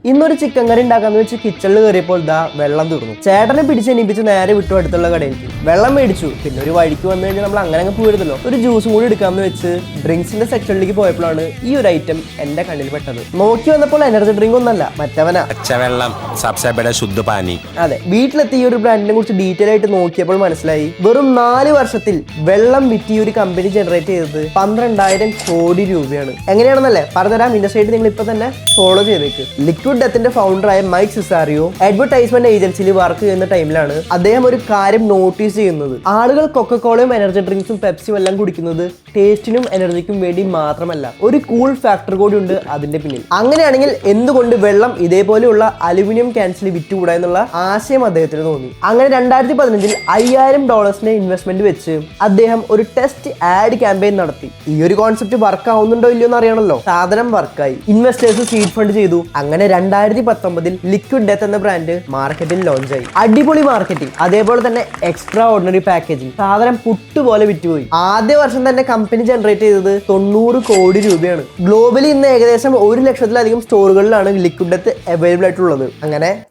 ഇന്നൊരു ചിക്കൻ കറി ഉണ്ടാക്കാന്ന് വെച്ച് കിച്ചണിൽ കയറിയപ്പോൾ ദാ വെള്ളം തീർന്നു. ചേട്ടനെ പിടിച്ചെണീപ്പിച്ച് നേരെ വിട്ടു അടുത്തുള്ള കടയിലേക്ക് വെള്ളം മേടിച്ചു. പിന്നെ ഒരു വഴിക്ക് വന്നു കഴിഞ്ഞാൽ നമ്മൾ അങ്ങനെ പോയിരുന്നല്ലോ, ഒരു ജ്യൂസും കൂടി എടുക്കാമെന്ന് വെച്ച് ഡ്രിങ്ക്സിന്റെ സെക്ഷനിലേക്ക് പോയപ്പോഴാണ് ഈ ഒരു ഐറ്റം എന്റെ കണ്ണിൽ പെട്ടത്. നോക്കി വന്നപ്പോൾ എനർജി ഡ്രിങ്ക് ഒന്നല്ല, മറ്റവനാ പച്ചവെള്ളം. അതെ, വീട്ടിലെത്തി ഈ ഒരു ബ്രാൻഡിനെ കുറിച്ച് ഡീറ്റെയിൽ ആയിട്ട് നോക്കിയപ്പോൾ മനസ്സിലായി വെറും 4 വർഷത്തിൽ വെള്ളം വിറ്റ് ഈ ഒരു കമ്പനി ജനറേറ്റ് ചെയ്തത് 12,000 കോടി രൂപയാണ്. എങ്ങനെയാണെന്നല്ലേ പറഞ്ഞുതരാം. ഇൻഡസ്ട്രിയായിട്ട് നിങ്ങൾ ഇപ്പൊ തന്നെ ഫോളോ ചെയ്തേക്ക്. ലിക്വിഡ് ഡെത്തിന്റെ ഫൗണ്ടറായ മൈക്ക് സിസാറിയോ അഡ്വർടൈസ്മെന്റ് ഏജൻസിയിൽ വർക്ക് ചെയ്യുന്ന ടൈമിലാണ് അദ്ദേഹം ഒരു കാര്യം നോട്ടീസ് ചെയ്യുന്നത്. ആളുകൾ കൊക്കക്കോളയും എനർജി ഡ്രിങ്ക്സും പെപ്സിയും എല്ലാം കുടിക്കുന്നത് ടേസ്റ്റിനും എനർജിക്കും വേണ്ടി മാത്രമല്ല, ഒരു കൂൾ ഫാക്ടർ കൂടി ഉണ്ട് അതിന്റെ പിന്നിൽ. അങ്ങനെയാണെങ്കിൽ എന്തുകൊണ്ട് വെള്ളം ഇതേപോലെയുള്ള അലുമിനിയം ക്യാൻസിൽ വിറ്റുകൂടാ എന്നുള്ള ആശയം അദ്ദേഹത്തിന് തോന്നി. അങ്ങനെ 2015 $5,000 ഇൻവെസ്റ്റ്മെന്റ് വെച്ച് അദ്ദേഹം ഒരു ടെസ്റ്റ് ആഡ് ക്യാമ്പയിൻ നടത്തി. ഈ ഒരു കോൺസെപ്റ്റ് വർക്ക് ആവുന്നുണ്ടോ ഇല്ലയോ എന്ന് അറിയണമല്ലോ. സാധനം വർക്കായി, ഇൻവെസ്റ്റേഴ്സ് സീഡ് ഫണ്ട് ചെയ്തു. അങ്ങനെ 2019 ലിക്വിഡ് ഡെത്ത് എന്ന ബ്രാൻഡ് മാർക്കറ്റിൽ ലോഞ്ച് ആയി. അടിപൊളി മാർക്കറ്റിംഗ്, അതേപോലെ തന്നെ എക്സ്ട്രാ ഓർഡിനറി പാക്കേജിംഗ്. സാധനം പുട്ടുപോലെ വിറ്റുപോയി. ആദ്യ വർഷം തന്നെ കമ്പനി ജനറേറ്റ് ചെയ്തത് 90 കോടി രൂപയാണ്. ഗ്ലോബലി ഇന്ന് ഏകദേശം 1 ലക്ഷത്തിലധികം സ്റ്റോറുകളിലാണ് ലിക്വിഡ് ഡെത്ത് അവൈലബിൾ ആയിട്ടുള്ളത്. അങ്ങനെ